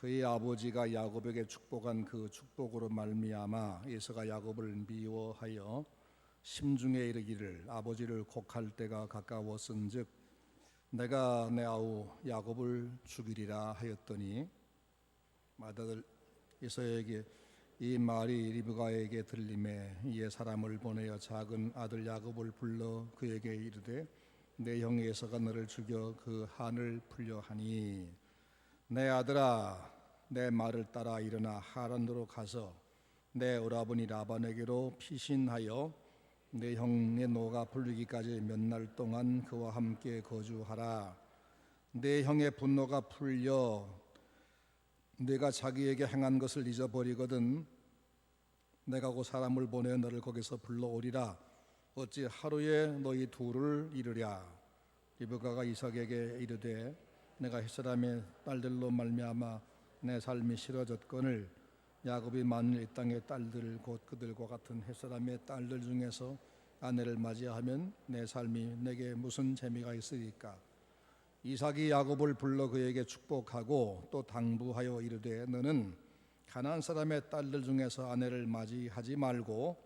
그의 아버지가 야곱에게 축복한 그 축복으로 말미암아 에서가 야곱을 미워하여 심중에 이르기를 아버지를 곡할 때가 가까웠은즉 내가 내 아우 야곱을 죽이리라 하였더니 맏아들 에서에게 이 말이 리브가에게 들림에 이에 사람을 보내어 작은 아들 야곱을 불러 그에게 이르되 내 형 에서가 너를 죽여 그 한을 풀려 하니 내 아들아 내 말을 따라 일어나 하란으로 가서 내 오라버니 라반에게로 피신하여 내 형의 노가 풀리기까지 몇 날 동안 그와 함께 거주하라. 내 형의 분노가 풀려 내가 자기에게 행한 것을 잊어버리거든 내가 곧 사람을 보내 너를 거기서 불러오리라. 어찌 하루에 너희 둘을 이르랴. 리브가가 이삭에게 이르되 내가 햇사람의 딸들로 말미암아 내 삶이 싫어졌거늘 야곱이 만일 이 땅의 딸들 곧 그들과 같은 햇사람의 딸들 중에서 아내를 맞이하면 내 삶이 내게 무슨 재미가 있으리까. 이삭이 야곱을 불러 그에게 축복하고 또 당부하여 이르되 너는 가나안 사람의 딸들 중에서 아내를 맞이하지 말고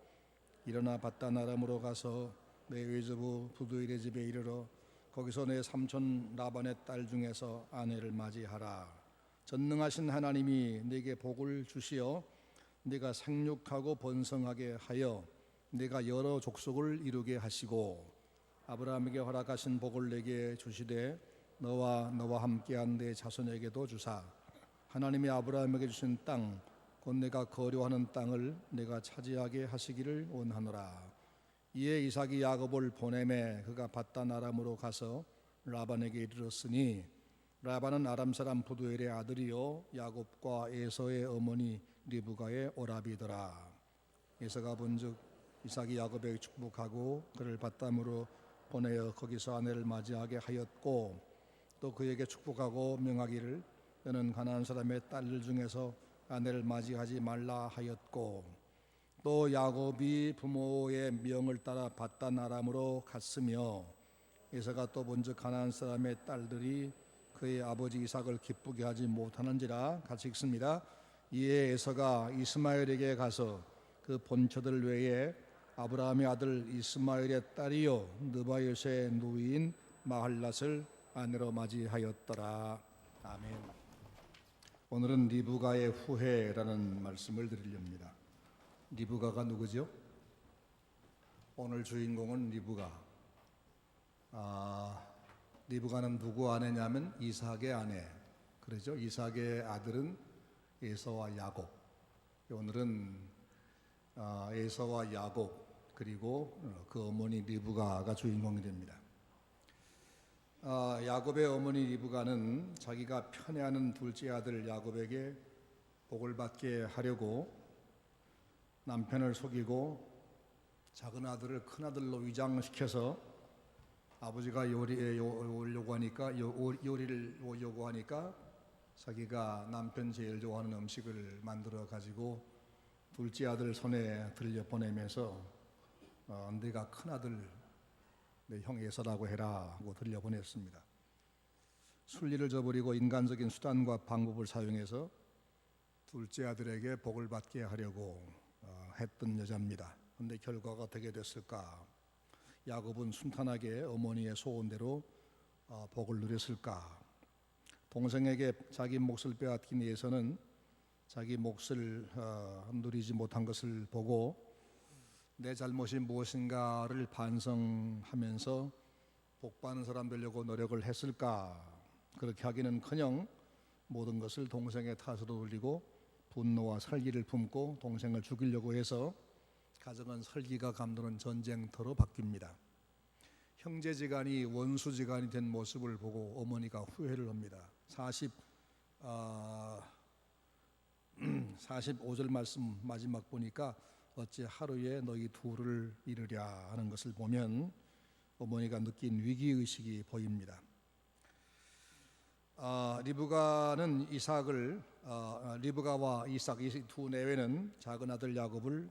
일어나 밧단 아람으로 가서 내 외조부 부두엘의 집에 이르러 거기서 내 삼촌 라반의 딸 중에서 아내를 맞이하라. 전능하신 하나님이 네게 복을 주시어 네가 생육하고 번성하게 하여 네가 여러 족속을 이루게 하시고 아브라함에게 허락하신 복을 내게 주시되 너와 함께한 내 자손에게도 주사 하나님이 아브라함에게 주신 땅 곧 내가 거류하는 땅을 내가 차지하게 하시기를 원하노라. 이에 이삭이 야곱을 보내매 그가 밧단 아람으로 가서 라반에게 이르렀으니 라반은 아람 사람 부두엘의 아들이요 야곱과 에서의 어머니 리브가의 오라비더라. 에서가 본즉 이삭이 야곱에게 축복하고 그를 밧담으로 보내어 거기서 아내를 맞이하게 하였고 또 그에게 축복하고 명하기를 너는 가나안 사람의 딸들 중에서 아내를 맞이하지 말라 하였고 또 야곱이 부모의 명을 따라 밧단 아람으로 갔으며 에서가 또 본즉 가나안 사람의 딸들이 그의 아버지 이삭을 기쁘게 하지 못하는지라. 같이 읽습니다. 이에 에서가 이스마엘에게 가서 그 본처들 외에 아브라함의 아들 이스마엘의 딸이요 느바요스의 누이인 마할랏을 아내로 맞이하였더라. 아멘. 오늘은 리브가의 후회라는 말씀을 드리렵니다. 리브가가 누구죠? 오늘 주인공은 리브가. 리브가는 누구 아내냐면 이삭의 아내. 그러죠? 이삭의 아들은 에서와 야곱. 오늘은 에서와 야곱 그리고 그 어머니 리브가가 주인공이 됩니다. 야곱의 어머니 리브가는 자기가 편애하는 둘째 아들 야곱에게 복을 받게 하려고 남편을 속이고 작은 아들을 큰 아들로 위장시켜서 아버지가 요리를 요구하니까 자기가 남편 제일 좋아하는 음식을 만들어 가지고 둘째 아들 손에 들려 보내면서 네가 큰 아들 내 형 에서라고 해라 하고 들려 보냈습니다. 순리를 저버리고 인간적인 수단과 방법을 사용해서 둘째 아들에게 복을 받게 하려고 했던 여자입니다. 그런데 결과가 어떻게 됐을까? 야곱은 순탄하게 어머니의 소원대로 복을 누렸을까? 동생에게 자기 몫을 빼앗긴 에서는 자기 몫을 누리지 못한 것을 보고 내 잘못이 무엇인가를 반성하면서 복받는 사람 되려고 노력을 했을까? 그렇게 하기는커녕 모든 것을 동생의 탓으로 돌리고 분노와 살기를 품고 동생을 죽이려고 해서 가정은 설기가 감도는 전쟁터로 바뀝니다. 형제지간이 원수지간이 된 모습을 보고 어머니가 후회를 합니다. 45절 말씀 마지막 보니까 어찌 하루에 너희 둘을 이르랴 하는 것을 보면 어머니가 느낀 위기의식이 보입니다. 리브가와 이삭 이 두 내외는 작은 아들 야곱을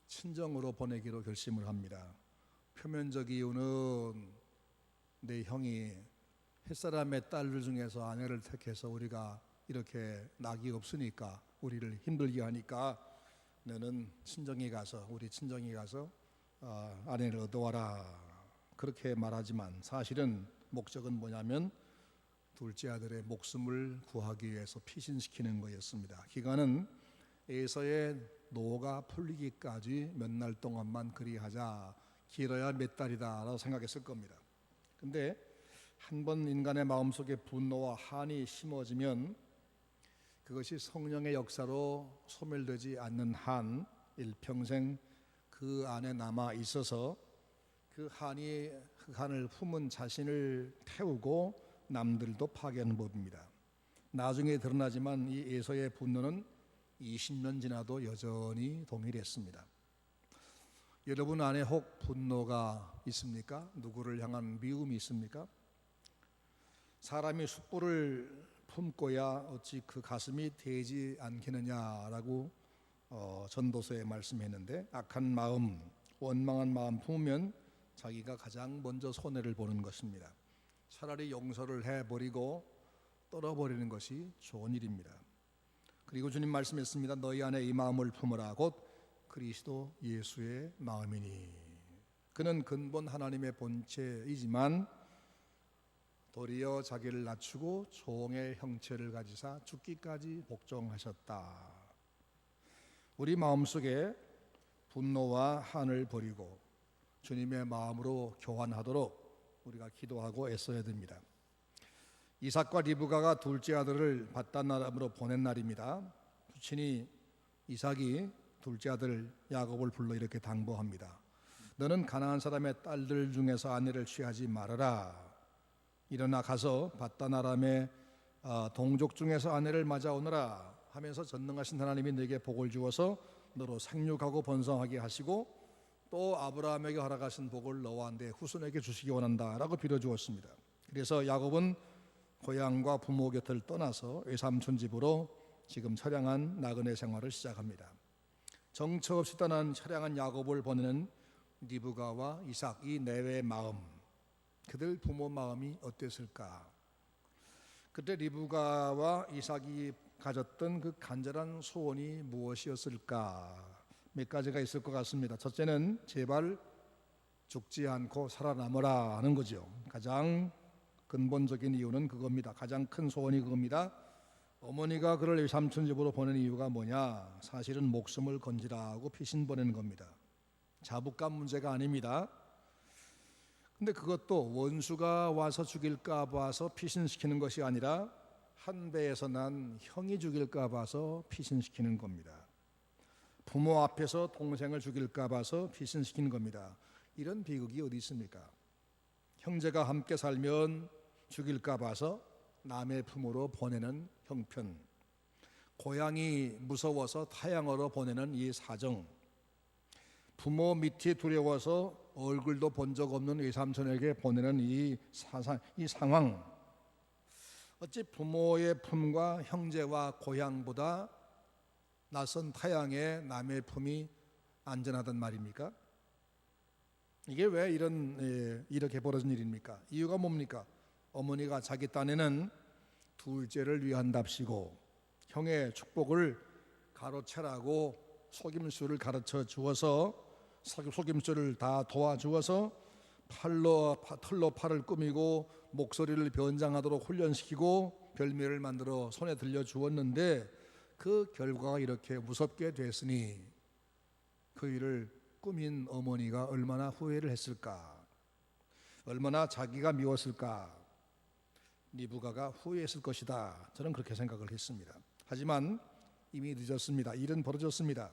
친정으로 보내기로 결심을 합니다. 표면적 이유는 내 형이 햇사람의 딸들 중에서 아내를 택해서 우리가 이렇게 낙이 없으니까 우리를 힘들게 하니까 너는 우리 친정에 가서 아내를 얻어와라 그렇게 말하지만 사실은 목적은 뭐냐면 둘째 아들의 목숨을 구하기 위해서 피신시키는 거였습니다. 기간은 에서의 노가 풀리기까지 몇 날 동안만 그리하자, 길어야 몇 달이다라고 생각했을 겁니다. 근데 한번 인간의 마음속에 분노와 한이 심어지면 그것이 성령의 역사로 소멸되지 않는 한 일평생 그 안에 남아 있어서 그 한을 품은 자신을 태우고 남들도 파괴하는 법입니다. 나중에 드러나지만 이 에서의 분노는 20년 지나도 여전히 동일했습니다. 여러분 안에 혹 분노가 있습니까? 누구를 향한 미움이 있습니까? 사람이 숯불을 품고야 어찌 그 가슴이 데지 않겠느냐라고 전도서에 말씀했는데, 악한 마음, 원망한 마음 품으면 자기가 가장 먼저 손해를 보는 것입니다. 차라리 용서를 해버리고 떨어버리는 것이 좋은 일입니다. 그리고 주님 말씀했습니다. 너희 안에 이 마음을 품으라. 곧 그리스도 예수의 마음이니. 그는 근본 하나님의 본체이지만 도리어 자기를 낮추고 종의 형체를 가지사 죽기까지 복종하셨다. 우리 마음속에 분노와 한을 버리고 주님의 마음으로 교환하도록 우리가 기도하고 애써야 됩니다. 이삭과 리브가가 둘째 아들을 밧단 아람으로 보낸 날입니다. 부친이 이삭이 둘째 아들 야곱을 불러 이렇게 당부합니다. 너는 가나안 사람의 딸들 중에서 아내를 취하지 말아라. 일어나 가서 밧단 아람의 동족 중에서 아내를 맞아오너라 하면서 전능하신 하나님이 너에게 복을 주어서 너로 생육하고 번성하게 하시고 또 아브라함에게 허락하신 복을 너와 내 후손에게 주시기 원한다라고 빌어주었습니다. 그래서 야곱은 고향과 부모 곁을 떠나서 외삼촌 집으로 지금 처량한 나그네 생활을 시작합니다. 정처 없이 떠난 처량한 야곱을 보내는 리브가와 이삭, 이 내외의 마음, 그들 부모 마음이 어땠을까? 그때 리브가와 이삭이 가졌던 그 간절한 소원이 무엇이었을까? 몇 가지가 있을 것 같습니다. 첫째는 제발 죽지 않고 살아남으라 하는 거죠. 가장 근본적인 이유는 그겁니다. 가장 큰 소원이 그겁니다. 어머니가 그를 외삼촌 집으로 보낸 이유가 뭐냐? 사실은 목숨을 건지라고 피신 보내는 겁니다. 자부감 문제가 아닙니다. 근데 그것도 원수가 와서 죽일까 봐서 피신시키는 것이 아니라 한 배에서 난 형이 죽일까 봐서 피신시키는 겁니다. 부모 앞에서 동생을 죽일까 봐서 피신시키는 겁니다. 이런 비극이 어디 있습니까? 형제가 함께 살면 죽일까 봐서 남의 품으로 보내는 형편, 고향이 무서워서 타향으로 보내는 이 사정, 부모 밑이 두려워서 얼굴도 본 적 없는 외삼촌에게 보내는 이 상황, 어찌 부모의 품과 형제와 고향보다 낯선 타향에 남의 품이 안전하단 말입니까? 이게 왜 이렇게 벌어진 일입니까? 이유가 뭡니까? 어머니가 자기 딴에는 둘째를 위한답시고 형의 축복을 가로채라고 속임수를 가르쳐 주어서 속임수를 다 도와주어서 털로 팔을 꾸미고 목소리를 변장하도록 훈련시키고 별명을 만들어 손에 들려주었는데 그 결과가 이렇게 무섭게 됐으니 그 일을 꾸민 어머니가 얼마나 후회를 했을까, 얼마나 자기가 미웠을까. 리브가가 후회했을 것이다. 저는 그렇게 생각을 했습니다. 하지만 이미 늦었습니다. 일은 벌어졌습니다.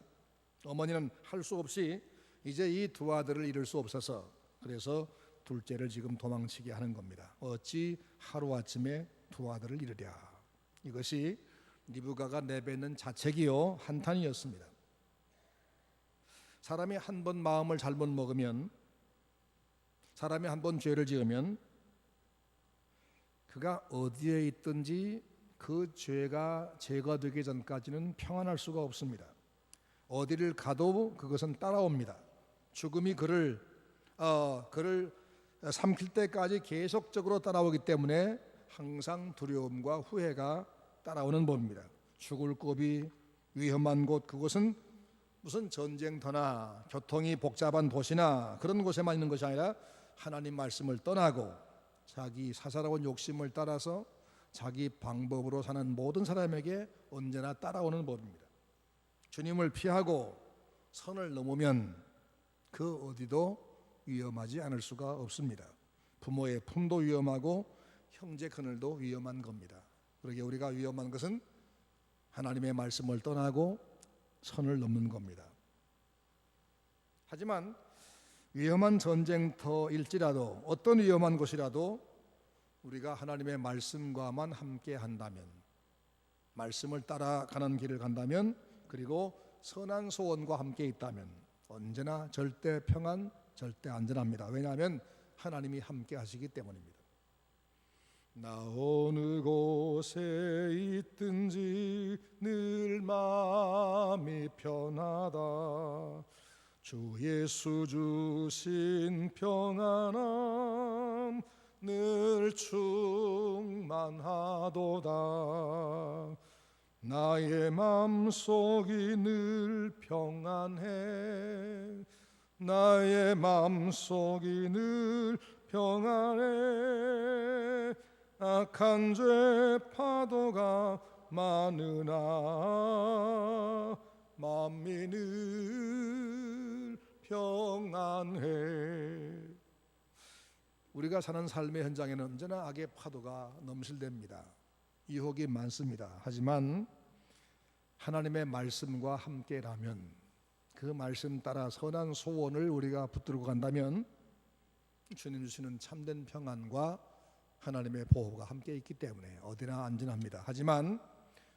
어머니는 할 수 없이 이제 이 두 아들을 잃을 수 없어서 그래서 둘째를 지금 도망치게 하는 겁니다. 어찌 하루아침에 두 아들을 잃으랴. 이것이 리브가가 내뱉는 자책이요 한탄이었습니다. 사람이 한 번 마음을 잘못 먹으면, 사람이 한 번 죄를 지으면 그가 어디에 있든지 그 죄가 제거되기 전까지는 평안할 수가 없습니다. 어디를 가도 그것은 따라옵니다. 죽음이 그를 삼킬 때까지 계속적으로 따라오기 때문에 항상 두려움과 후회가 따라오는 법입니다. 죽을 고비, 위험한 곳, 그곳은 무슨 전쟁터나 교통이 복잡한 도시나 그런 곳에만 있는 것이 아니라 하나님 말씀을 떠나고 자기 사사로운 욕심을 따라서 자기 방법으로 사는 모든 사람에게 언제나 따라오는 법입니다. 주님을 피하고 선을 넘으면 그 어디도 위험하지 않을 수가 없습니다. 부모의 품도 위험하고 형제 그늘도 위험한 겁니다. 그러기에 우리가 위험한 것은 하나님의 말씀을 떠나고 선을 넘는 겁니다. 하지만 위험한 전쟁터일지라도 어떤 위험한 곳이라도 우리가 하나님의 말씀과만 함께 한다면, 말씀을 따라가는 길을 간다면, 그리고 선한 소원과 함께 있다면 언제나 절대 평안, 절대 안전합니다. 왜냐하면 하나님이 함께 하시기 때문입니다. 나 어느 곳에 있든지 늘 마음이 편하다. 주 예수 주신 평안함 늘 충만하도다. 나의 맘속이 늘 평안해. 나의 맘속이 늘 평안해. 악한 죄 파도가 많으나 마음이 늘 평안해. 우리가 사는 삶의 현장에는 언제나 악의 파도가 넘실댑니다. 유혹이 많습니다. 하지만 하나님의 말씀과 함께라면, 그 말씀 따라 선한 소원을 우리가 붙들고 간다면 주님 주시는 참된 평안과 하나님의 보호가 함께 있기 때문에 어디나 안전합니다. 하지만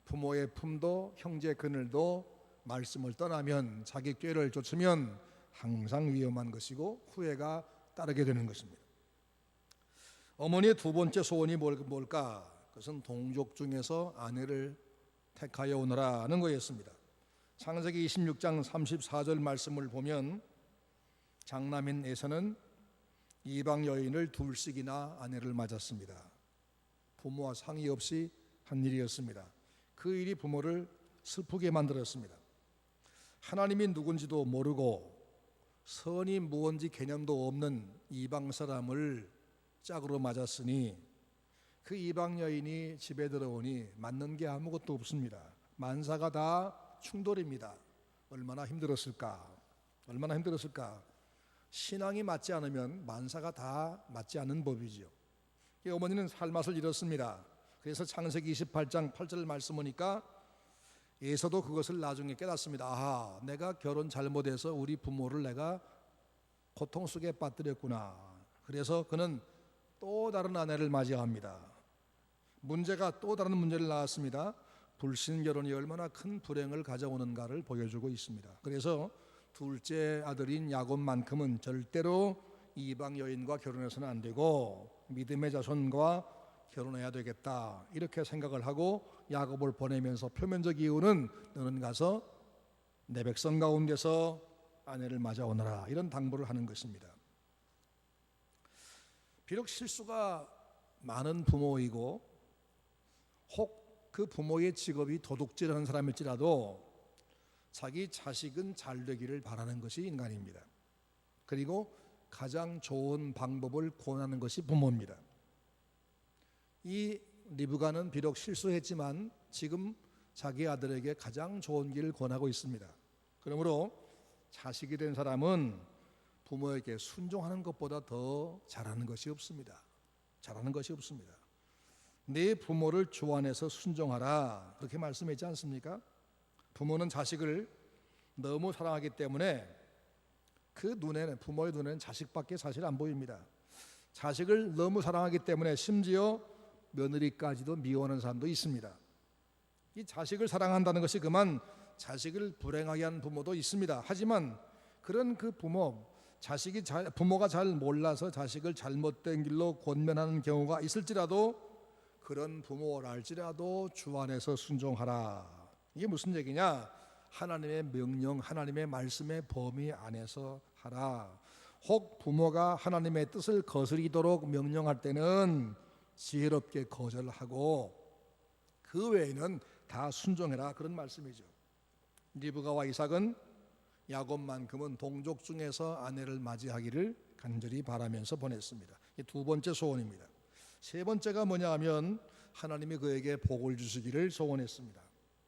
부모의 품도 형제 그늘도 말씀을 떠나면, 자기 꾀를 쫓으면 항상 위험한 것이고 후회가 따르게 되는 것입니다. 어머니의 두 번째 소원이 뭘까? 그것은 동족 중에서 아내를 택하여 오너라는 거였습니다. 창세기 26장 34절 말씀을 보면 장남인 에서는 이방 여인을 둘씩이나 아내를 맞았습니다. 부모와 상의 없이 한 일이었습니다. 그 일이 부모를 슬프게 만들었습니다. 하나님이 누군지도 모르고 선이 무언지 개념도 없는 이방 사람을 짝으로 맞았으니 그 이방 여인이 집에 들어오니 맞는 게 아무것도 없습니다. 만사가 다 충돌입니다. 얼마나 힘들었을까? 얼마나 힘들었을까? 신앙이 맞지 않으면 만사가 다 맞지 않는 법이지요. 어머니는 살맛을 잃었습니다. 그래서 창세기 28장 8절 말씀 보니까 에서도 그것을 나중에 깨닫습니다. 아하, 내가 결혼 잘못해서 우리 부모를 내가 고통 속에 빠뜨렸구나. 그래서 그는 또 다른 아내를 맞이합니다. 문제가 또 다른 문제를 낳았습니다. 불신 결혼이 얼마나 큰 불행을 가져오는가를 보여주고 있습니다. 그래서 둘째 아들인 야곱만큼은 절대로 이방 여인과 결혼해서는 안 되고 믿음의 자손과 결혼해야 되겠다, 이렇게 생각을 하고 야곱을 보내면서 표면적 이유는 너는 가서 내 백성 가운데서 아내를 맞아오너라, 이런 당부를 하는 것입니다. 비록 실수가 많은 부모이고 혹 그 부모의 직업이 도둑질하는 사람일지라도 자기 자식은 잘 되기를 바라는 것이 인간입니다. 그리고 가장 좋은 방법을 권하는 것이 부모입니다. 이 리브가는 비록 실수했지만 지금 자기 아들에게 가장 좋은 길을 권하고 있습니다. 그러므로 자식이 된 사람은 부모에게 순종하는 것보다 더 잘하는 것이 없습니다. 잘하는 것이 없습니다. 네 부모를 주 안에서 순종하라, 그렇게 말씀했지 않습니까? 부모는 자식을 너무 사랑하기 때문에 그 눈에는, 부모의 눈에는 자식밖에 사실 안 보입니다. 자식을 너무 사랑하기 때문에 심지어 며느리까지도 미워하는 사람도 있습니다. 이 자식을 사랑한다는 것이 그만 자식을 불행하게 하는 부모도 있습니다. 하지만 그런 그 부모가 잘 몰라서 자식을 잘못된 길로 권면하는 경우가 있을지라도 그런 부모랄지라도 주 안에서 순종하라. 이게 무슨 얘기냐? 하나님의 명령, 하나님의 말씀의 범위 안에서 하라. 혹 부모가 하나님의 뜻을 거스리도록 명령할 때는 지혜롭게 거절하고 그 외에는 다 순종해라, 그런 말씀이죠. 리브가와 이삭은 야곱만큼은 동족 중에서 아내를 맞이하기를 간절히 바라면서 보냈습니다. 이 두 번째 소원입니다. 세 번째가 뭐냐 하면 하나님이 그에게 복을 주시기를 소원했습니다.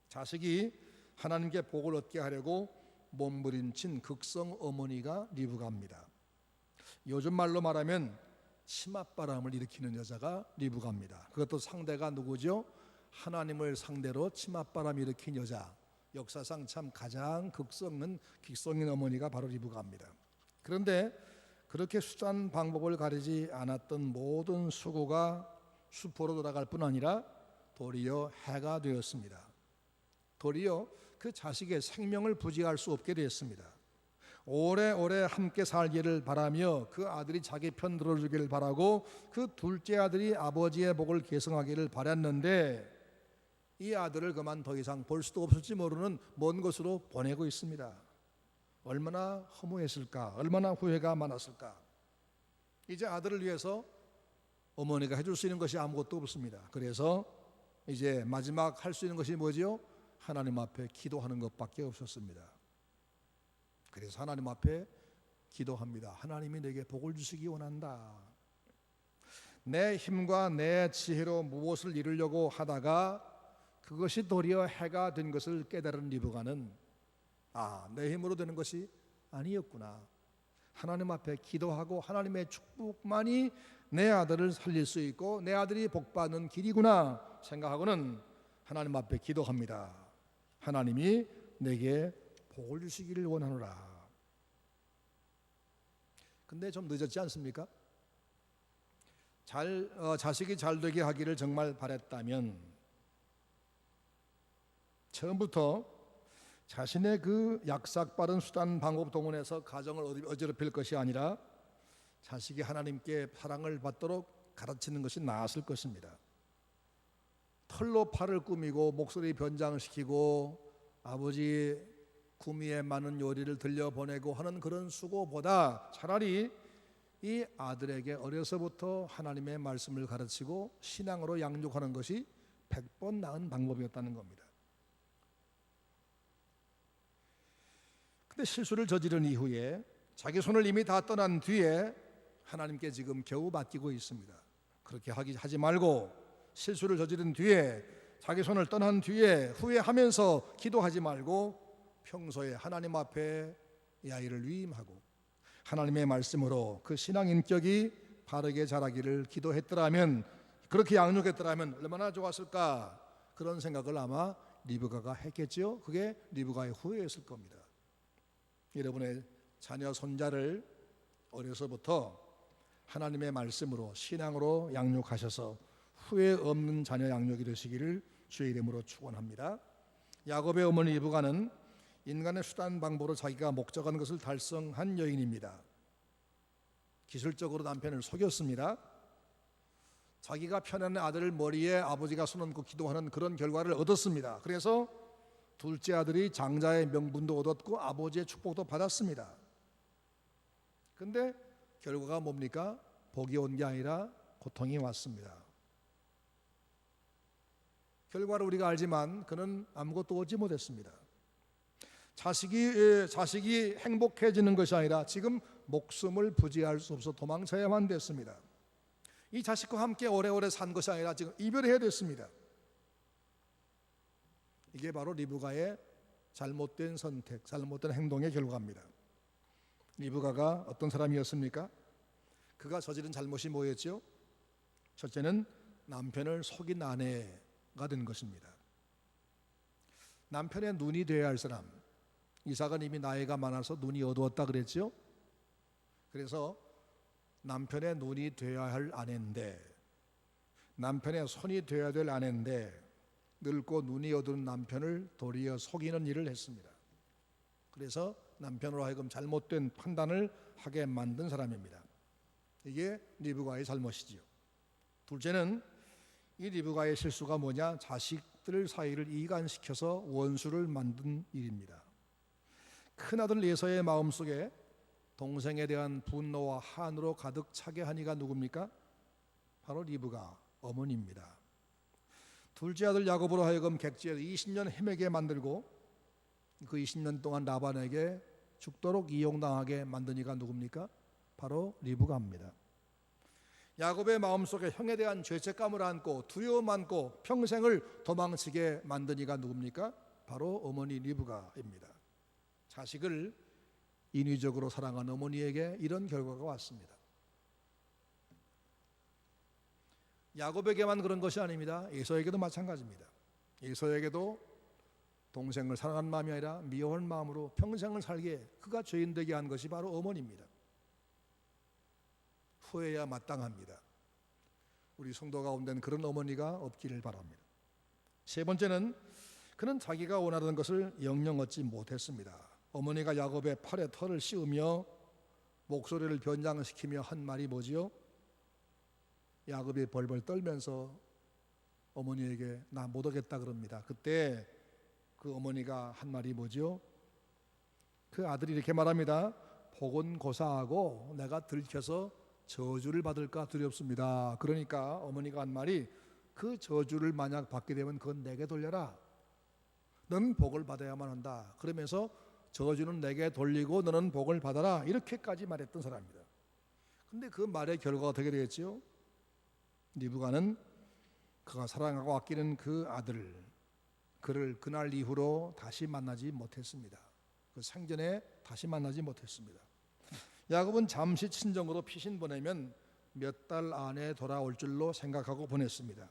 자식이 하나님께 복을 얻게 하려고 몸부림친 극성 어머니가 리브가입니다. 요즘 말로 말하면 치맛바람을 일으키는 여자가 리브가입니다. 그것도 상대가 누구죠? 하나님을 상대로 치맛바람 일으킨 여자, 역사상 참 가장 극성인 어머니가 바로 리브가입니다. 그런데 그렇게 수단 방법을 가리지 않았던 모든 수고가 수포로 돌아갈 뿐 아니라 도리어 해가 되었습니다. 도리어 그 자식의 생명을 부지할 수 없게 되었습니다. 오래오래 함께 살기를 바라며 그 아들이 자기 편 들어주기를 바라고 그 둘째 아들이 아버지의 복을 계승하기를 바랐는데 이 아들을 그만 더 이상 볼 수도 없을지 모르는 먼 곳으로 보내고 있습니다. 얼마나 허무했을까, 얼마나 후회가 많았을까. 이제 아들을 위해서 어머니가 해줄 수 있는 것이 아무것도 없습니다. 그래서 이제 마지막 할 수 있는 것이 뭐지요? 하나님 앞에 기도하는 것밖에 없었습니다. 그래서 하나님 앞에 기도합니다. 하나님이 내게 복을 주시기 원한다. 내 힘과 내 지혜로 무엇을 이루려고 하다가 그것이 도리어 해가 된 것을 깨달은 리브가는 내 힘으로 되는 것이 아니었구나. 하나님 앞에 기도하고 하나님의 축복만이 내 아들을 살릴 수 있고 내 아들이 복받는 길이구나 생각하고는 하나님 앞에 기도합니다. 하나님이 내게 복을 주시기를 원하노라. 근데 좀 늦었지 않습니까? 자식이 잘 되게 하기를 정말 바랬다면 처음부터 자신의 그 약삭빠른 수단 방법 동원해서 가정을 어지럽힐 것이 아니라 자식이 하나님께 사랑을 받도록 가르치는 것이 나았을 것입니다. 털로 팔을 꾸미고 목소리 변장시키고 아버지 구미에 많은 요리를 들려보내고 하는 그런 수고보다 차라리 이 아들에게 어려서부터 하나님의 말씀을 가르치고 신앙으로 양육하는 것이 100번 나은 방법이었다는 겁니다. 근데 실수를 저지른 이후에 자기 손을 이미 다 떠난 뒤에 하나님께 지금 겨우 맡기고 있습니다. 그렇게 하지 말고 실수를 저지른 뒤에 자기 손을 떠난 뒤에 후회하면서 기도하지 말고 평소에 하나님 앞에 이 아이를 위임하고 하나님의 말씀으로 그 신앙 인격이 바르게 자라기를 기도했더라면, 그렇게 양육했더라면 얼마나 좋았을까, 그런 생각을 아마 리브가가 했겠죠. 그게 리브가의 후회였을 겁니다. 여러분의 자녀 손자를 어려서부터 하나님의 말씀으로 신앙으로 양육하셔서 후회 없는 자녀 양육이 되시기를 주의 이름으로 축원합니다. 야곱의 어머니 리브가는 인간의 수단 방법으로 자기가 목적한 것을 달성한 여인입니다. 기술적으로 남편을 속였습니다. 자기가 편한 아들을 머리에 아버지가 손 얹고 기도하는 그런 결과를 얻었습니다. 그래서 둘째 아들이 장자의 명분도 얻었고 아버지의 축복도 받았습니다. 그런데 결과가 뭡니까? 복이 온 게 아니라 고통이 왔습니다. 결과를 우리가 알지만 그는 아무것도 얻지 못했습니다. 자식이 행복해지는 것이 아니라 지금 목숨을 부지할 수 없어 도망쳐야만 됐습니다. 이 자식과 함께 오래오래 산 것이 아니라 지금 이별해야 됐습니다. 이게 바로 리브가의 잘못된 선택, 잘못된 행동의 결과입니다. 리브가가 어떤 사람이었습니까? 그가 저지른 잘못이 뭐였죠? 첫째는 남편을 속인 아내가 된 것입니다. 남편의 눈이 되어야 할 사람, 이삭은 이미 나이가 많아서 눈이 어두웠다 그랬죠. 그래서 남편의 눈이 되어야 할 아내인데, 남편의 손이 되어야 될 아내인데 늙고 눈이 어두운 남편을 도리어 속이는 일을 했습니다. 그래서 남편으로 하여금 잘못된 판단을 하게 만든 사람입니다. 이게 리브가의 잘못이지요. 둘째는 이 리브가의 실수가 뭐냐? 자식들 사이를 이간시켜서 원수를 만든 일입니다. 큰아들 에서의 마음속에 동생에 대한 분노와 한으로 가득 차게 한 이가 누굽니까? 바로 리브가 어머니입니다. 둘째 아들 야곱으로 하여금 객지에서 20년 헤매게 만들고 그 20년 동안 라반에게 죽도록 이용당하게 만든 이가 누굽니까? 바로 리브가입니다. 야곱의 마음속에 형에 대한 죄책감을 안고 두려움 안고 평생을 도망치게 만든 이가 누굽니까? 바로 어머니 리브가입니다. 자식을 인위적으로 사랑한 어머니에게 이런 결과가 왔습니다. 야곱에게만 그런 것이 아닙니다. 에서에게도 마찬가지입니다. 에서에게도 동생을 사랑하는 마음이 아니라 미워하는 마음으로 평생을 살게 그가 죄인 되게 한 것이 바로 어머니입니다. 후회해야 마땅합니다. 우리 성도 가운데는 그런 어머니가 없기를 바랍니다. 세 번째는 그는 자기가 원하는 것을 영영 얻지 못했습니다. 어머니가 야곱의 팔에 털을 씌우며 목소리를 변장시키며 한 말이 뭐지요? 야곱이 벌벌 떨면서 어머니에게 나 못 오겠다 그럽니다. 그때 그 어머니가 한 말이 뭐지요? 그 아들이 이렇게 말합니다. 복은 고사하고 내가 들켜서 저주를 받을까 두렵습니다. 그러니까 어머니가 한 말이 그 저주를 만약 받게 되면 그건 내게 돌려라. 너는 복을 받아야만 한다. 그러면서 저주는 내게 돌리고 너는 복을 받아라. 이렇게까지 말했던 사람입니다. 근데 그 말의 결과가 어떻게 되겠지요? 리브가는 그가 사랑하고 아끼는 그 아들, 그를 그날 이후로 다시 만나지 못했습니다. 그 생전에 다시 만나지 못했습니다. 야곱은 잠시 친정으로 피신 보내면 몇 달 안에 돌아올 줄로 생각하고 보냈습니다.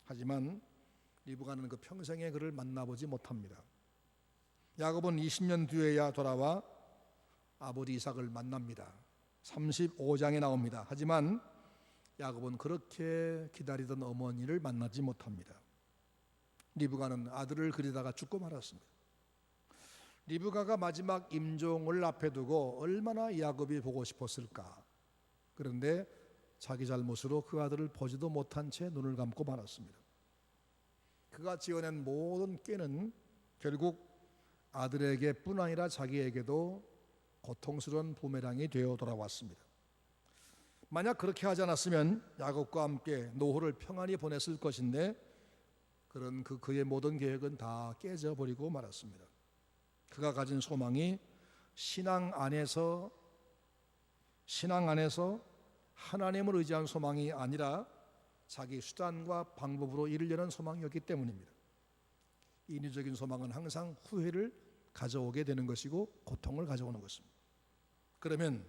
하지만 리브가는 그 평생에 그를 만나보지 못합니다. 야곱은 20년 뒤에야 돌아와 아버지 이삭을 만납니다. 35장에 나옵니다. 하지만 야곱은 그렇게 기다리던 어머니를 만나지 못합니다. 리브가는 아들을 그리다가 죽고 말았습니다. 리브가가 마지막 임종을 앞에 두고 얼마나 야곱이 보고 싶었을까. 그런데 자기 잘못으로 그 아들을 보지도 못한 채 눈을 감고 말았습니다. 그가 지어낸 모든 꾀는 결국 아들에게뿐 아니라 자기에게도 고통스러운 부메랑이 되어 돌아왔습니다. 만약 그렇게 하지 않았으면 야곱과 함께 노후를 평안히 보냈을 것인데 그런 그의 모든 계획은 다 깨져버리고 말았습니다. 그가 가진 소망이 신앙 안에서 하나님을 의지한 소망이 아니라 자기 수단과 방법으로 이루려는 소망이었기 때문입니다. 인위적인 소망은 항상 후회를 가져오게 되는 것이고 고통을 가져오는 것입니다. 그러면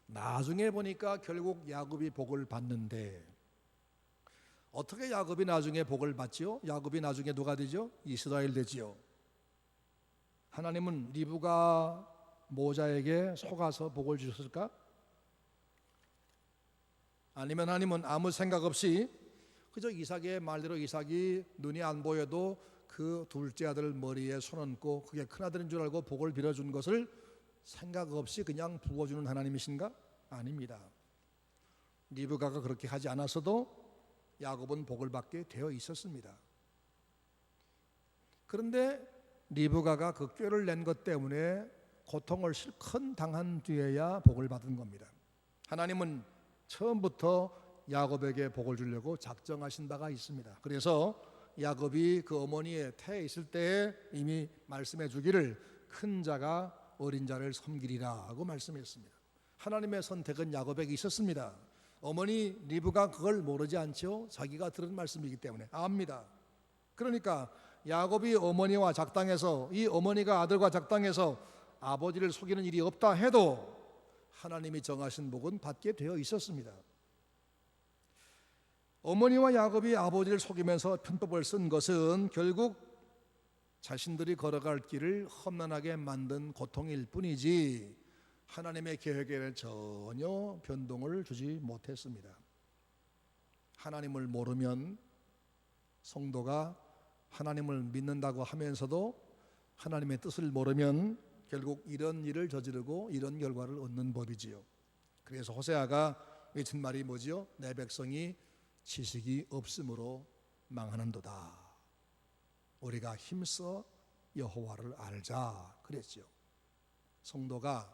나중에 보니까 결국 야곱이 복을 받는데 어떻게 야곱이 나중에 복을 받지요? 야곱이 나중에 누가 되죠? 이스라엘 되지요. 하나님은 리브가 모자에게 속아서 복을 주셨을까? 아니면 하나님은 아무 생각 없이 그저 이삭의 말대로 이삭이 눈이 안 보여도 그 둘째 아들 머리에 손 얹고 그게 큰아들인 줄 알고 복을 빌어준 것을 생각 없이 그냥 부어주는 하나님이신가? 아닙니다. 리브가가 그렇게 하지 않았어도 야곱은 복을 받게 되어 있었습니다. 그런데 리브가가 그 꾀를 낸 것 때문에 고통을 실컷 당한 뒤에야 복을 받은 겁니다. 하나님은 처음부터 야곱에게 복을 주려고 작정하신 바가 있습니다. 그래서 야곱이 그 어머니의 태에 있을 때에 이미 말씀해 주기를 큰 자가 어린 자를 섬기리라 하고 말씀했습니다. 하나님의 선택은 야곱에게 있었습니다. 어머니 리브가 그걸 모르지 않죠? 자기가 들은 말씀이기 때문에 압니다. 그러니까 야곱이 어머니와 작당해서 이 어머니가 아들과 작당해서 아버지를 속이는 일이 없다 해도 하나님이 정하신 복은 받게 되어 있었습니다. 어머니와 야곱이 아버지를 속이면서 편법을 쓴 것은 결국 자신들이 걸어갈 길을 험난하게 만든 고통일 뿐이지 하나님의 계획에는 전혀 변동을 주지 못했습니다. 하나님을 모르면 성도가 하나님을 믿는다고 하면서도 하나님의 뜻을 모르면 결국 이런 일을 저지르고 이런 결과를 얻는 법이지요. 그래서 호세아가 외친 말이 뭐지요? 내 백성이 지식이 없으므로 망하는도다. 우리가 힘써 여호와를 알자 그랬죠. 성도가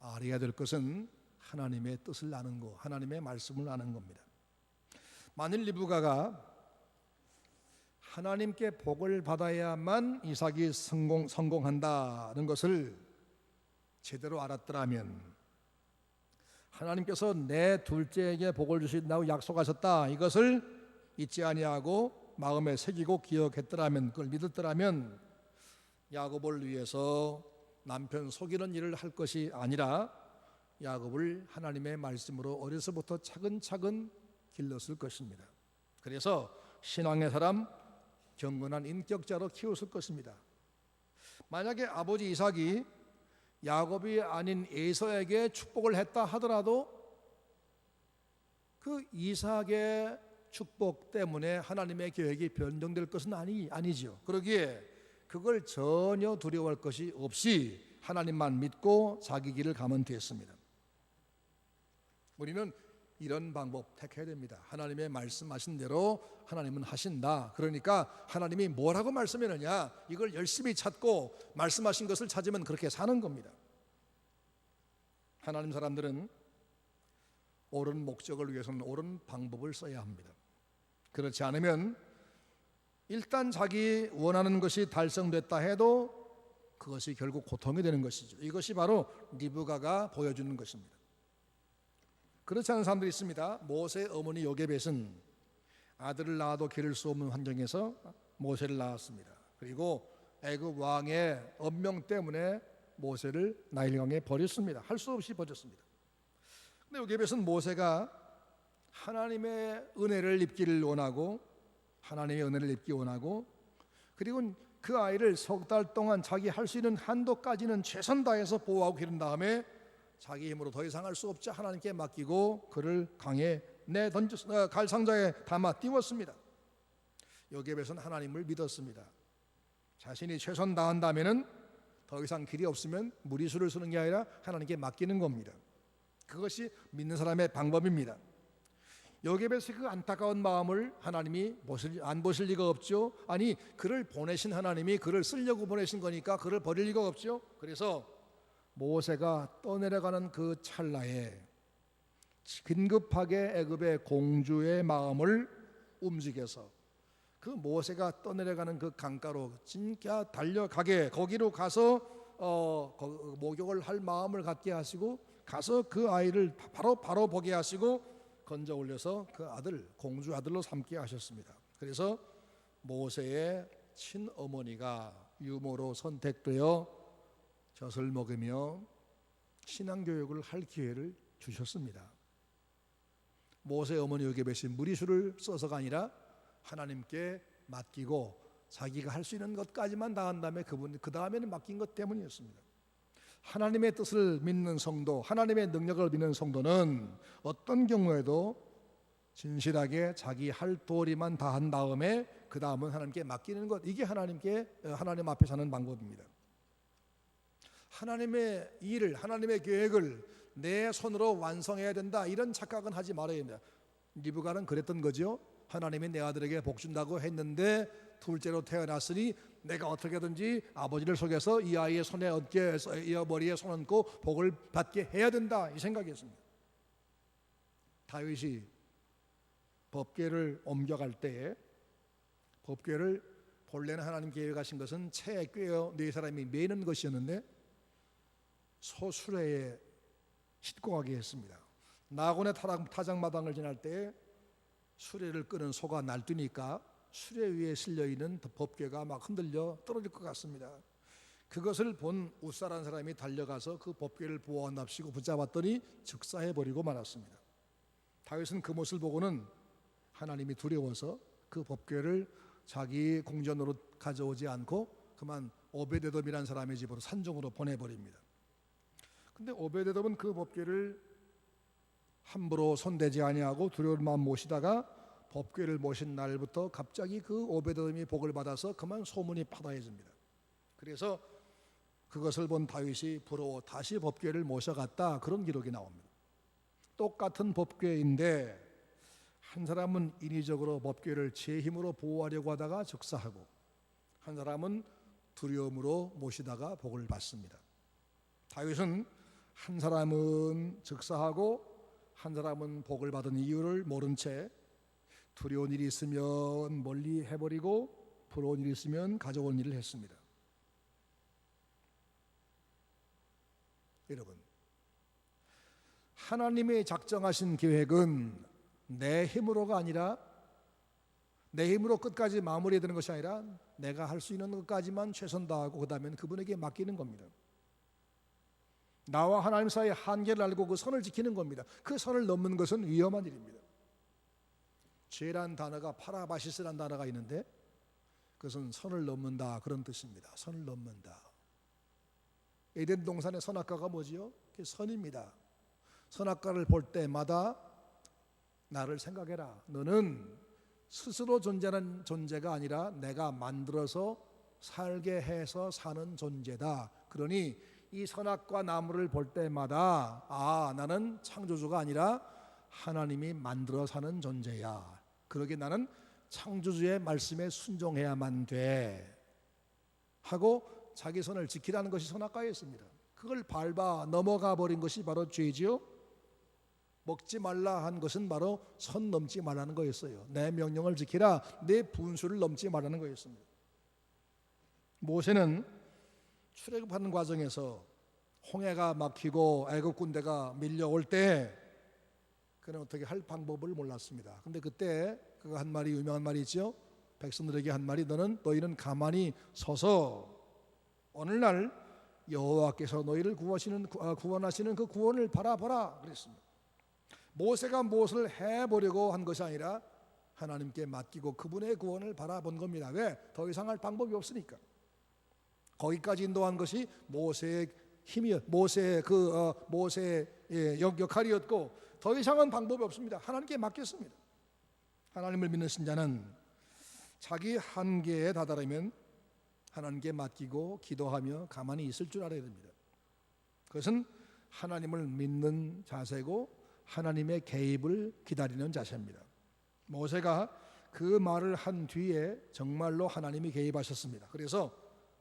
알아야 될 것은 하나님의 뜻을 아는 것, 하나님의 말씀을 아는 겁니다. 만일 리브가가 하나님께 복을 받아야만 이삭이 성공한다는 것을 제대로 알았더라면, 하나님께서 내 둘째에게 복을 주신다고 약속하셨다, 이것을 잊지 아니하고 마음에 새기고 기억했더라면, 그걸 믿었더라면 야곱을 위해서 남편 속이는 일을 할 것이 아니라 야곱을 하나님의 말씀으로 어려서부터 차근차근 길렀을 것입니다. 그래서 신앙의 사람, 경건한 인격자로 키웠을 것입니다. 만약에 아버지 이삭이 야곱이 아닌 에서에게 축복을 했다 하더라도 그 이삭의 축복 때문에 하나님의 계획이 변경될 것은 아니지요. 그러기에 그걸 전혀 두려워할 것이 없이 하나님만 믿고 자기 길을 가면 됐습니다. 우리는 이런 방법 택해야 됩니다. 하나님의 말씀하신 대로 하나님은 하신다. 그러니까 하나님이 뭐라고 말씀했느냐, 이걸 열심히 찾고 말씀하신 것을 찾으면 그렇게 사는 겁니다. 하나님 사람들은 옳은 목적을 위해서는 옳은 방법을 써야 합니다. 그렇지 않으면 일단 자기 원하는 것이 달성됐다 해도 그것이 결국 고통이 되는 것이죠. 이것이 바로 리브가가 보여주는 것입니다. 그렇지 않은 사람들이 있습니다. 모세의 어머니 요게벳은 아들을 낳아도 기를 수 없는 환경에서 모세를 낳았습니다. 그리고 애굽 왕의 엄명 때문에 모세를 나일강에 버렸습니다. 할 수 없이 버렸습니다. 근데 요게벳은 모세가 하나님의 은혜를 입기를 원하고, 하나님의 은혜를 입기 원하고, 그리고 그 아이를 석 달 동안 자기 할 수 있는 한도까지는 최선 다해서 보호하고 기른 다음에 자기 힘으로 더 이상 할 수 없자 하나님께 맡기고 그를 강에 갈 상자에 담아 띄웠습니다. 요게벳은 하나님을 믿었습니다. 자신이 최선 다한다면은 더 이상 길이 없으면 무리수를 쓰는 게 아니라 하나님께 맡기는 겁니다. 그것이 믿는 사람의 방법입니다. 요게벳의 그 안타까운 마음을 하나님이 안 보실 리가 없죠. 아니, 그를 보내신 하나님이 그를 쓰려고 보내신 거니까 그를 버릴 리가 없죠. 그래서 모세가 떠내려가는 그 찰나에 긴급하게 애굽의 공주의 마음을 움직여서 그 모세가 떠내려가는 그 강가로 진짜 달려가게, 거기로 가서 목욕을 할 마음을 갖게 하시고, 가서 그 아이를 바로 보게 하시고 건져 올려서 그 아들, 공주 아들로 삼게 하셨습니다. 그래서 모세의 친어머니가 유모로 선택되어 젖을 먹으며 신앙교육을 할 기회를 주셨습니다. 모세의 어머니 요게벳이 무리수를 써서가 아니라 하나님께 맡기고 자기가 할 수 있는 것까지만 다 한 다음에 그 다음에는 맡긴 것 때문이었습니다. 하나님의 뜻을 믿는 성도, 하나님의 능력을 믿는 성도는 어떤 경우에도 진실하게 자기 할 도리만 다 한 다음에 그 다음은 하나님께 맡기는 것, 이게 하나님 앞에 사는 방법입니다. 하나님의 일을, 하나님의 계획을 내 손으로 완성해야 된다, 이런 착각은 하지 말아야 됩니다. 리브가는 그랬던 거죠. 하나님이 내 아들에게 복 준다고 했는데 둘째로 태어났으니 내가 어떻게든지 아버지를 속여서 이 아이의 손에 이 머리에 손 얹고 복을 받게 해야 된다, 이 생각이었습니다. 다윗이 법궤를 옮겨갈 때에, 법궤를 본래는 하나님 계획하신 것은 채에 꿰어 네 사람이 매는 것이었는데 소수레에 싣고 가게 했습니다. 나곤의 타작마당을 지날 때에 수레를 끄는 소가 날뛰니까 수레 위에 실려있는 법궤가 막 흔들려 떨어질 것 같습니다. 그것을 본 웃사라는 사람이 달려가서 그 법궤를 보호한답시고 붙잡았더니 즉사해버리고 말았습니다. 다윗은 그 모습을 보고는 하나님이 두려워서 그 법궤를 자기 궁전으로 가져오지 않고 그만 오베데돔이라는 사람의 집으로 산정으로 보내버립니다. 근데 오베데돔은 그 법궤를 함부로 손대지 아니하고 두려운 마음 모시다가 법궤를 모신 날부터 갑자기 그 오베데돔이 복을 받아서 그만 소문이 파다해집니다. 그래서 그것을 본 다윗이 부러워 다시 법궤를 모셔갔다, 그런 기록이 나옵니다. 똑같은 법궤인데 한 사람은 인위적으로 법궤를 제 힘으로 보호하려고 하다가 즉사하고, 한 사람은 두려움으로 모시다가 복을 받습니다. 다윗은 한 사람은 즉사하고 한 사람은 복을 받은 이유를 모른 채 두려운 일이 있으면 멀리 해버리고 부러운 일이 있으면 가져온 일을 했습니다. 여러분, 하나님이 작정하신 계획은 내 힘으로가 아니라, 내 힘으로 끝까지 마무리되는 것이 아니라 내가 할 수 있는 것까지만 최선 다하고 그 다음에는 그분에게 맡기는 겁니다. 나와 하나님 사이의 한계를 알고 그 선을 지키는 겁니다. 그 선을 넘는 것은 위험한 일입니다. 죄란 단어가 파라바시스란 단어가 있는데 그것은 선을 넘는다 그런 뜻입니다. 선을 넘는다. 에덴 동산의 선악과가 뭐지요? 그게 선입니다. 선악과를 볼 때마다 나를 생각해라. 너는 스스로 존재하는 존재가 아니라 내가 만들어서 살게 해서 사는 존재다. 그러니 이 선악과 나무를 볼 때마다 나는 창조주가 아니라 하나님이 만들어 사는 존재야. 그러게 나는 창조주의 말씀에 순종해야만 돼 하고 자기 선을 지키라는 것이 선악과였습니다. 그걸 밟아 넘어가 버린 것이 바로 죄지요. 먹지 말라 한 것은 바로 선 넘지 말라는 거였어요. 내 명령을 지키라, 내 분수를 넘지 말라는 거였습니다. 모세는 출애굽하는 과정에서 홍해가 막히고 애굽 군대가 밀려올 때 그는 어떻게 할 방법을 몰랐습니다. 근데 그때 그가 한 말이 유명한 말이 있죠. 백성들에게 한 말이 너희는 가만히 서서 오늘날 여호와께서 너희를 구원하시는 그 구원을 바라보라 그랬습니다. 모세가 무엇을 해보려고 한 것이 아니라 하나님께 맡기고 그분의 구원을 바라본 겁니다. 왜? 더 이상 할 방법이 없으니까. 거기까지 인도한 것이 모세의 힘이었, 모세의 역할이었고 더 이상은 방법이 없습니다. 하나님께 맡겼습니다. 하나님을 믿는 신자는 자기 한계에 다다르면 하나님께 맡기고 기도하며 가만히 있을 줄 알아야 됩니다. 그것은 하나님을 믿는 자세고 하나님의 개입을 기다리는 자세입니다. 모세가 그 말을 한 뒤에 정말로 하나님이 개입하셨습니다. 그래서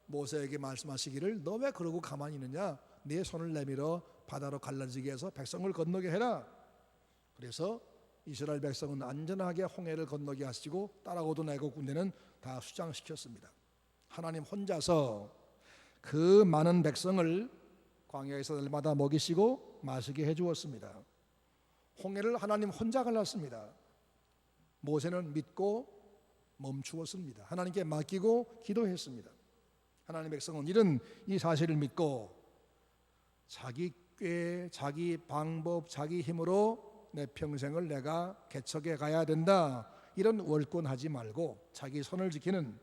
모세에게 말씀하시기를 너 왜 그러고 가만히 있느냐? 네 손을 내밀어 바다로 갈라지게 해서 백성을 건너게 해라. 그래서 이스라엘 백성은 안전하게 홍해를 건너게 하시고 따라오던 애국 군대는 다 수장시켰습니다. 하나님 혼자서 그 많은 백성을 광야에서 날마다 먹이시고 마시게 해주었습니다. 홍해를 하나님 혼자 갈랐습니다. 모세는 믿고 멈추었습니다. 하나님께 맡기고 기도했습니다. 하나님의 백성은 이 사실을 믿고 자기 꾀, 자기 방법, 자기 힘으로 내 평생을 내가 개척해 가야 된다 이런 월권하지 말고 자기 선을 지키는,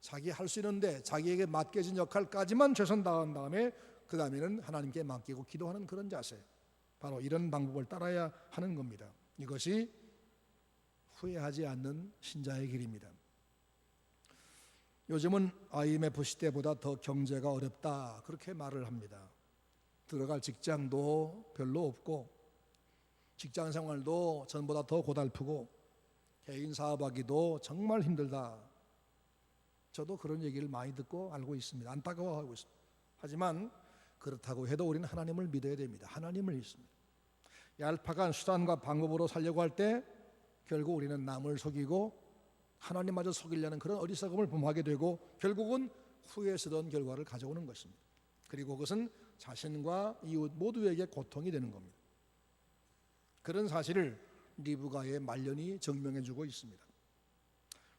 자기 할 수 있는데 자기에게 맡겨진 역할까지만 최선 다한 다음에 그 다음에는 하나님께 맡기고 기도하는 그런 자세, 바로 이런 방법을 따라야 하는 겁니다. 이것이 후회하지 않는 신자의 길입니다. 요즘은 IMF 시대보다 더 경제가 어렵다 그렇게 말을 합니다. 들어갈 직장도 별로 없고 직장 생활도 전보다 더 고달프고 개인 사업하기도 정말 힘들다. 저도 그런 얘기를 많이 듣고 알고 있습니다. 안타까워하고 있습니다. 하지만 그렇다고 해도 우리는 하나님을 믿어야 됩니다. 하나님을 믿습니다. 얄팍한 수단과 방법으로 살려고 할 때 결국 우리는 남을 속이고 하나님마저 속이려는 그런 어리석음을 범하게 되고 결국은 후회스러운 결과를 가져오는 것입니다. 그리고 그것은 자신과 이웃 모두에게 고통이 되는 겁니다. 그런 사실을 리브가의 말년이 증명해주고 있습니다.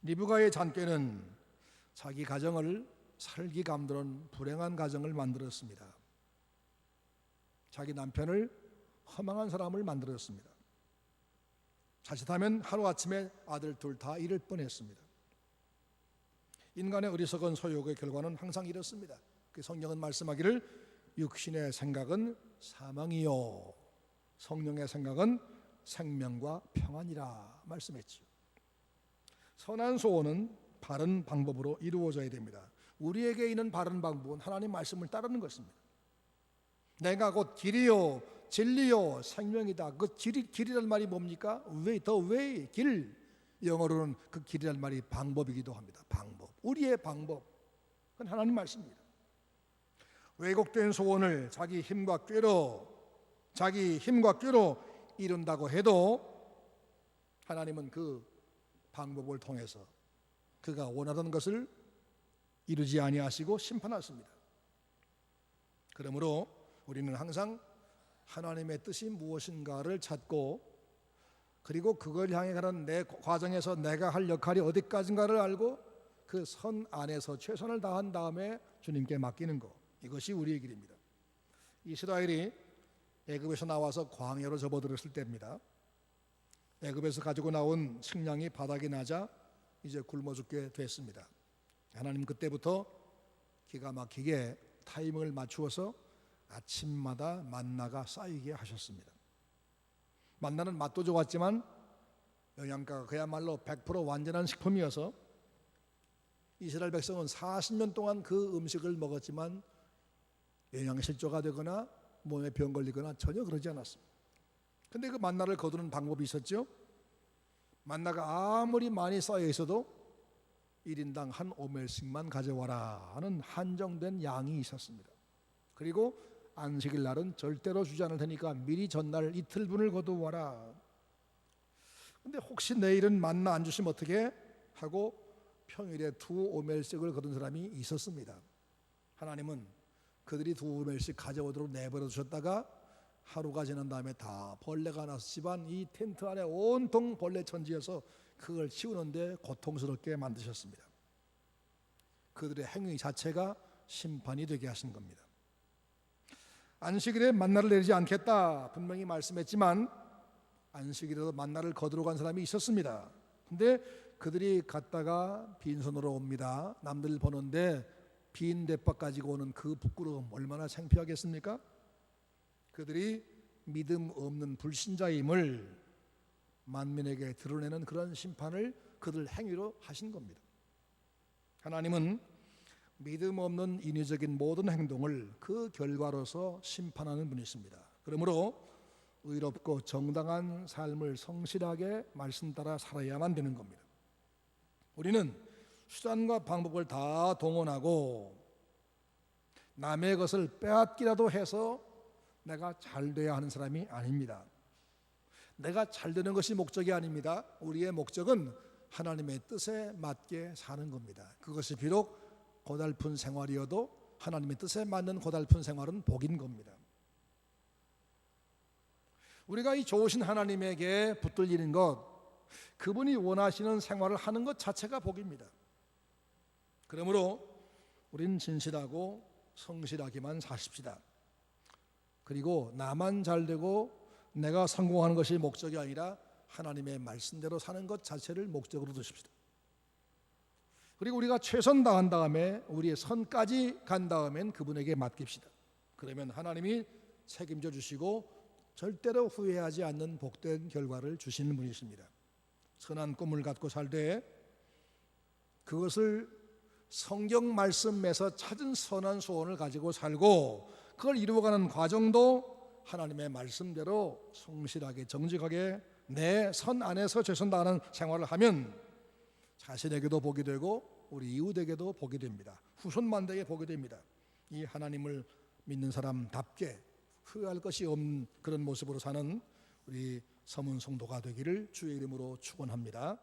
리브가의 잔꾀는 자기 가정을 살기 감도는 불행한 가정을 만들었습니다. 자기 남편을 허망한 사람을 만들었습니다. 자칫하면 하루아침에 아들 둘 다 잃을 뻔했습니다. 인간의 어리석은 소욕의 결과는 항상 이렇습니다. 그 성경은 말씀하기를 육신의 생각은 사망이요 성령의 생각은 생명과 평안이라 말씀했지요. 선한 소원은 바른 방법으로 이루어져야 됩니다. 우리에게 있는 바른 방법은 하나님 말씀을 따르는 것입니다. 내가 곧 길이요 진리요 생명이다. 그 길이란 말이 뭡니까? the way, 길. 영어로는 그 길이란 말이 방법이기도 합니다. 방법, 우리의 방법, 그건 하나님 말씀입니다. 왜곡된 소원을 자기 힘과 꾀로 이룬다고 해도 하나님은 그 방법을 통해서 그가 원하던 것을 이루지 아니하시고 심판하십니다. 그러므로 우리는 항상 하나님의 뜻이 무엇인가를 찾고, 그리고 그걸 향해 가는 내 과정에서 내가 할 역할이 어디까지인가를 알고 그 선 안에서 최선을 다한 다음에 주님께 맡기는 것, 이것이 우리의 길입니다. 이스라엘이 애굽에서 나와서 광야로 접어들었을 때입니다. 애굽에서 가지고 나온 식량이 바닥이 나자 이제 굶어 죽게 됐습니다. 하나님 그때부터 기가 막히게 타이밍을 맞추어서 아침마다 만나가 쌓이게 하셨습니다. 만나는 맛도 좋았지만 영양가가 그야말로 100% 완전한 식품이어서 이스라엘 백성은 40년 동안 그 음식을 먹었지만 영양실조가 되거나 몸에 병 걸리거나 전혀 그러지 않았습니다. 근데 그 만나를 거두는 방법이 있었죠. 만나가 아무리 많이 쌓여 있어도 1인당 한 오멜씩만 가져와라 하는 한정된 양이 있었습니다. 그리고 안식일 날은 절대로 주지 않을 테니까 미리 전날 이틀분을 거두어와라. 근데 혹시 내일은 만나 안 주시면 어떻게 하고 평일에 2오멜씩을 거둔 사람이 있었습니다. 하나님은 그들이 2오멜씩 가져오도록 내버려 두셨다가 하루가 지난 다음에 다 벌레가 나서 집안 이 텐트 안에 온통 벌레 천지여서 그걸 치우는데 고통스럽게 만드셨습니다. 그들의 행위 자체가 심판이 되게 하신 겁니다. 안식일에 만나를 내리지 않겠다 분명히 말씀했지만 안식일에도 만나를 거두러 간 사람이 있었습니다. 근데 그들이 갔다가 빈손으로 옵니다. 남들 보는데 빈 대박 가지고 오는 그 부끄러움 얼마나 창피하겠습니까? 그들이 믿음 없는 불신자임을 만민에게 드러내는 그런 심판을 그들 행위로 하신 겁니다. 하나님은 믿음 없는 인위적인 모든 행동을 그 결과로서 심판하는 분이십니다. 그러므로 의롭고 정당한 삶을 성실하게 말씀 따라 살아야만 되는 겁니다. 우리는 수단과 방법을 다 동원하고 남의 것을 빼앗기라도 해서 내가 잘 돼야 하는 사람이 아닙니다. 내가 잘 되는 것이 목적이 아닙니다. 우리의 목적은 하나님의 뜻에 맞게 사는 겁니다. 그것이 비록 고달픈 생활이어도 하나님의 뜻에 맞는 고달픈 생활은 복인 겁니다. 우리가 이 좋으신 하나님에게 붙들리는 것, 그분이 원하시는 생활을 하는 것 자체가 복입니다. 그러므로 우리는 진실하고 성실하게만 사십시다. 그리고 나만 잘되고 내가 성공하는 것이 목적이 아니라 하나님의 말씀대로 사는 것 자체를 목적으로 두십시다. 그리고 우리가 최선 다한 다음에 우리의 선까지 간 다음엔 그분에게 맡깁시다. 그러면 하나님이 책임져 주시고 절대로 후회하지 않는 복된 결과를 주시는 분이십니다. 선한 꿈을 갖고 살 때 그것을 성경 말씀에서 찾은 선한 소원을 가지고 살고 그걸 이루어가는 과정도 하나님의 말씀대로 성실하게 정직하게 내 선 안에서 최선 다하는 생활을 하면 자신에게도 복이 되고 우리 이웃에게도 복이 됩니다. 후손만대에 복이 됩니다. 이 하나님을 믿는 사람답게 후회할 것이 없는 그런 모습으로 사는 우리 서문 성도가 되기를 주의 이름으로 축원합니다.